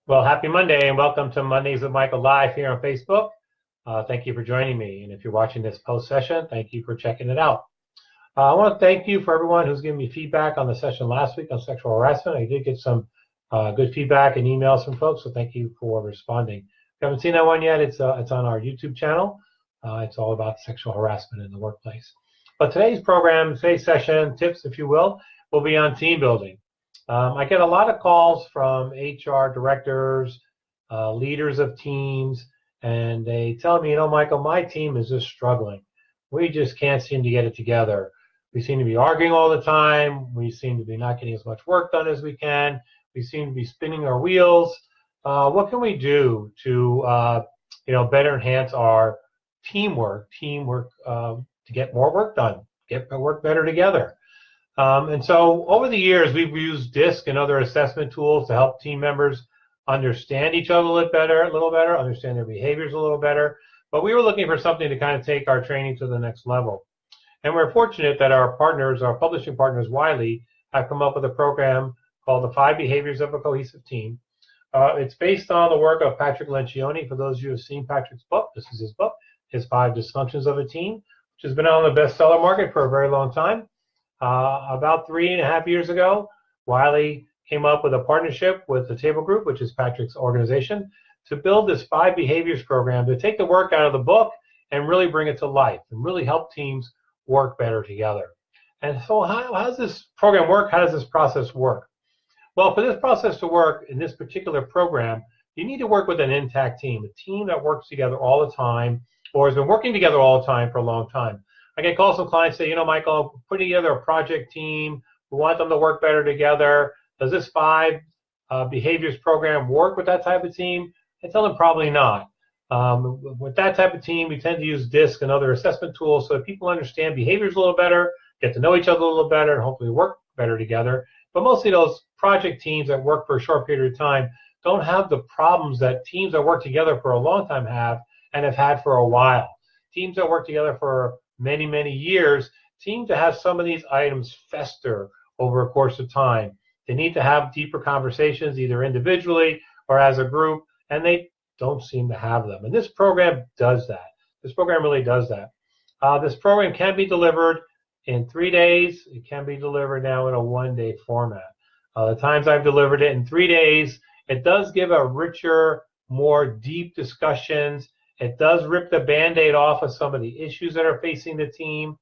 Well, happy Monday and welcome to Mondays with Michael Live here on Facebook. Thank you for joining me. And if you're watching this post session, thank you for checking it out. I want to thank you for everyone who's given me feedback on the session last week on sexual harassment. I did get some good feedback and emails from folks, so thank you for responding. If you haven't seen that one yet, it's on our YouTube channel. It's all about sexual harassment in the workplace. But today's session, tips, if you will be on team building. I get a lot of calls from HR directors, leaders of teams, and they tell me, Michael, my team is just struggling. We just can't seem to get it together. We seem to be arguing all the time. We seem to be not getting as much work done as we can. We seem to be spinning our wheels. What can we do to, better enhance our teamwork to get more work done, get work better together? And so over the years, we've used DISC and other assessment tools to help team members understand each other a little better, understand their behaviors a little better. But we were looking for something to kind of take our training to the next level. And we're fortunate that our publishing partners, Wiley, have come up with a program called the 5 Behaviors of a Cohesive Team. It's based on the work of Patrick Lencioni. For those of you who have seen Patrick's book, this is his book, his 5 Dysfunctions of a Team, which has been on the bestseller market for a very long time. About 3.5 years ago, Wiley came up with a partnership with the Table Group, which is Patrick's organization, to build this 5 behaviors program to take the work out of the book and really bring it to life and really help teams work better together. And so how does this program work? How does this process work? Well, for this process to work in this particular program, you need to work with an intact team, a team that works together all the time or has been working together all the time for a long time. I get calls from clients say, Michael, putting together a project team. We want them to work better together. Does this 5 behaviors program work with that type of team? I tell them probably not. With that type of team, we tend to use DISC and other assessment tools so that people understand behaviors a little better, get to know each other a little better, and hopefully work better together. But mostly those project teams that work for a short period of time don't have the problems that teams that work together for a long time have and have had for a while. Teams that work together for many, many years seem to have some of these items fester over a course of time. They need to have deeper conversations, either individually or as a group, and they don't seem to have them. And this program does that. This program really does that. This program can be delivered in 3 days. It can be delivered now in a 1-day format. The times I've delivered it in 3 days, it does give a richer, more deep discussions. It does rip the Band-Aid off of some of the issues that are facing the team.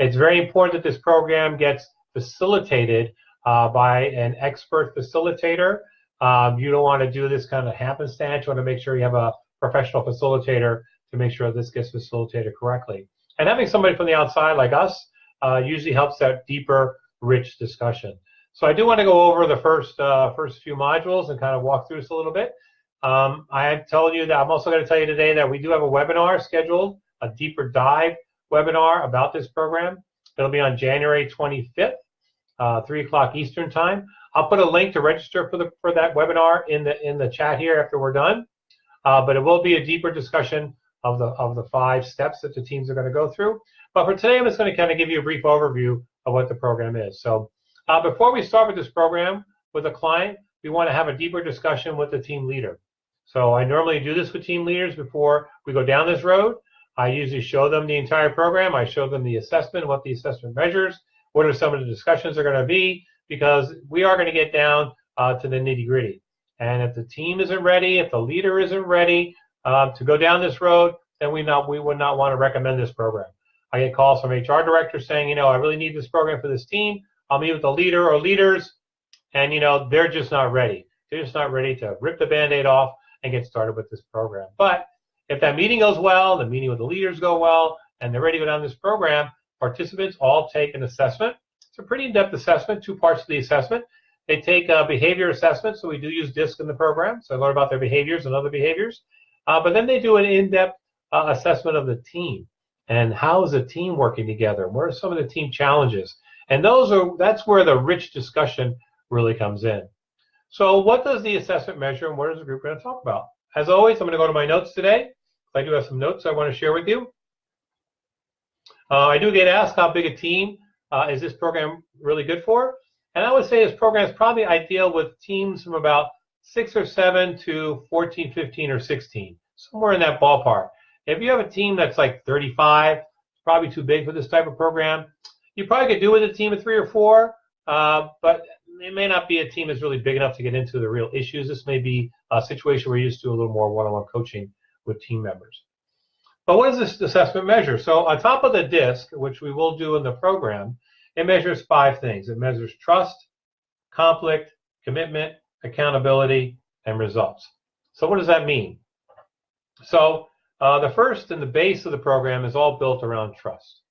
It's very important that this program gets facilitated by an expert facilitator. You don't want to do this kind of happenstance. You want to make sure you have a professional facilitator to make sure this gets facilitated correctly. And having somebody from the outside like us usually helps that deeper, rich discussion. So I do want to go over the first few modules and kind of walk through this a little bit. I have told you that I'm also going to tell you today that we do have a webinar scheduled, a deeper dive webinar about this program. It'll be on January 25th, 3 o'clock Eastern time. I'll put a link to register for that webinar in the chat here after we're done. But it will be a deeper discussion of the 5 steps that the teams are going to go through. But for today, I'm just going to kind of give you a brief overview of what the program is. So before we start with this program with a client, we want to have a deeper discussion with the team leader. So I normally do this with team leaders before we go down this road. I usually show them the entire program. I show them the assessment, what the assessment measures, what are some of the discussions are going to be, because we are going to get down to the nitty-gritty. And if the team isn't ready, if the leader isn't ready to go down this road, then we would not want to recommend this program. I get calls from HR directors saying, I really need this program for this team. I'll meet with the leader or leaders, and they're just not ready. They're just not ready to rip the Band-Aid off and get started with this program. But if that meeting goes well, the meeting with the leaders go well, and they're ready to go down this program, participants all take an assessment. It's a pretty in-depth assessment, 2 parts to the assessment. They take a behavior assessment, so we do use DISC in the program, so I learn about their behaviors and other behaviors. But then they do an in-depth assessment of the team, and how is the team working together? What are some of the team challenges? And that's where the rich discussion really comes in. So what does the assessment measure, and what is the group going to talk about? As always, I'm going to go to my notes today. I do have some notes I want to share with you. I do get asked how big a team is this program really good for? And I would say this program is probably ideal with teams from about 6 or 7 to 14, 15, or 16, somewhere in that ballpark. If you have a team that's like 35, it's probably too big for this type of program. You probably could do with a team of 3 or 4, but it may not be a team that's really big enough to get into the real issues. This may be a situation where you're used to a little more one-on-one coaching with team members. But what does this assessment measure? So on top of the DISC, which we will do in the program, it measures 5 things. It measures trust, conflict, commitment, accountability, and results. So what does that mean? So the first and the base of the program is all built around trust.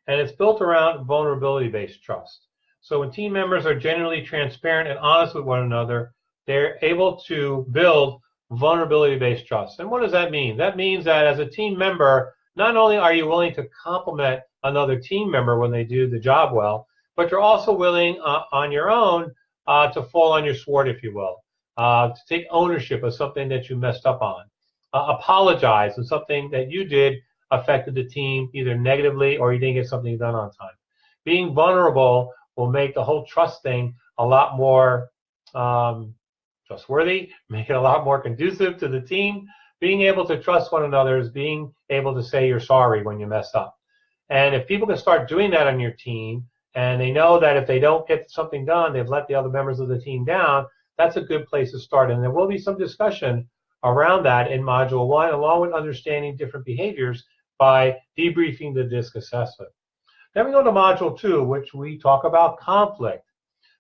And it's built around vulnerability-based trust. So when team members are genuinely transparent and honest with one another, they're able to build vulnerability-based trust. And what does that mean? That means that as a team member, not only are you willing to compliment another team member when they do the job well, but you're also willing on your own to fall on your sword, if you will, to take ownership of something that you messed up on, apologize when something that you did affected the team either negatively or you didn't get something done on time. Being vulnerable will make the whole trust thing a lot more trustworthy, make it a lot more conducive to the team. Being able to trust one another is being able to say you're sorry when you mess up. And if people can start doing that on your team, and they know that if they don't get something done, they've let the other members of the team down, that's a good place to start. And there will be some discussion around that in Module 1, along with understanding different behaviors by debriefing the DISC assessment. Then we go to Module 2, which we talk about conflict.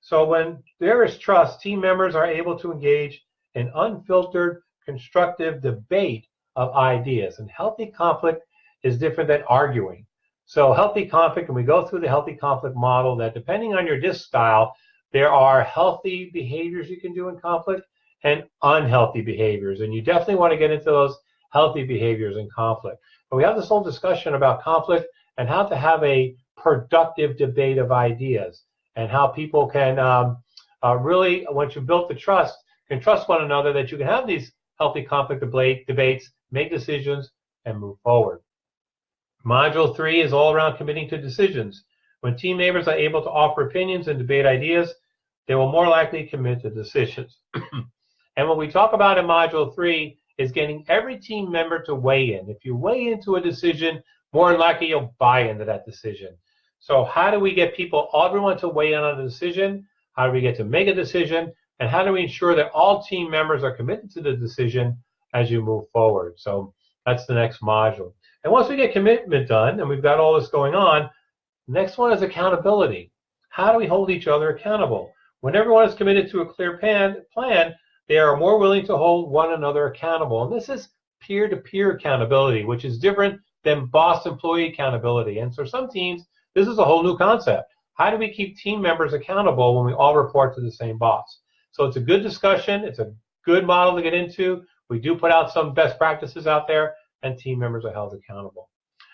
So when there is trust, team members are able to engage in unfiltered, constructive debate of ideas. And healthy conflict is different than arguing. So healthy conflict, and we go through the healthy conflict model, that depending on your DISC style, there are healthy behaviors you can do in conflict and unhealthy behaviors. And you definitely want to get into those healthy behaviors in conflict. But we have this whole discussion about conflict and how to have a productive debate of ideas, and how people can really, once you've built the trust, can trust one another, that you can have these healthy conflict debates, make decisions, and move forward. Module 3 is all around committing to decisions. When team members are able to offer opinions and debate ideas, they will more likely commit to decisions. And what we talk about in Module 3 is getting every team member to weigh in. If you weigh into a decision, more than likely you'll buy into that decision. So how do we get everyone to weigh in on a decision? How do we get to make a decision? And how do we ensure that all team members are committed to the decision as you move forward? So that's the next module. And once we get commitment done and we've got all this going on, next one is accountability. How do we hold each other accountable? When everyone is committed to a clear plan, they are more willing to hold one another accountable. And this is peer-to-peer accountability, which is different than boss-employee accountability. And for some teams, this is a whole new concept. How do we keep team members accountable when we all report to the same boss? So it's a good discussion. It's a good model to get into. We do put out some best practices out there, and team members are held accountable.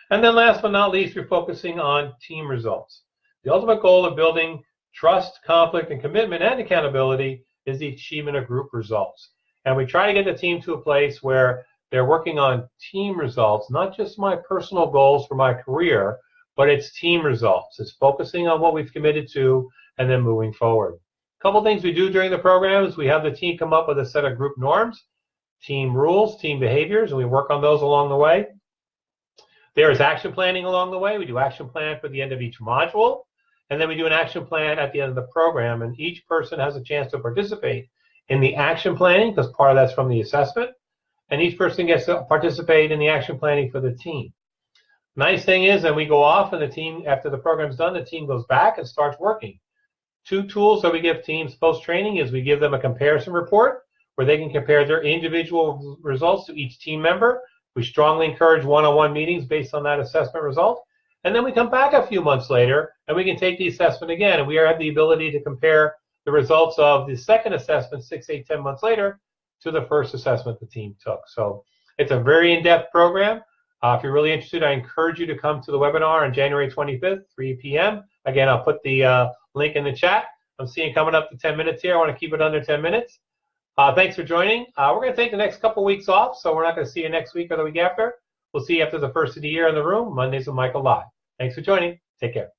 And then last but not least, we're focusing on team results. The ultimate goal of building trust, conflict, and commitment and accountability is the achievement of group results. And we try to get the team to a place where they're working on team results, not just my personal goals for my career, but it's team results. It's focusing on what we've committed to and then moving forward. A couple things we do during the program is we have the team come up with a set of group norms, team rules, team behaviors, and we work on those along the way. There is action planning along the way. We do action plan for the end of each module, and then we do an action plan at the end of the program, and each person has a chance to participate in the action planning, because part of that's from the assessment, and each person gets to participate in the action planning for the team. Nice thing is, then we go off, and the team, after the program's done, the team goes back and starts working. 2 tools that we give teams post-training is we give them a comparison report where they can compare their individual results to each team member. We strongly encourage one-on-one meetings based on that assessment result. And then we come back a few months later, and we can take the assessment again, and we have the ability to compare the results of the second assessment 6, 8, 10 months later to the first assessment the team took. So it's a very in-depth program. If you're really interested, I encourage you to come to the webinar on January 25th, 3 p.m. Again, I'll put the link in the chat. I'm seeing coming up to 10 minutes here. I want to keep it under 10 minutes. Thanks for joining. We're going to take the next couple weeks off, so we're not going to see you next week or the week after. We'll see you after the first of the year in the room, Mondays with Michael Live. Thanks for joining. Take care.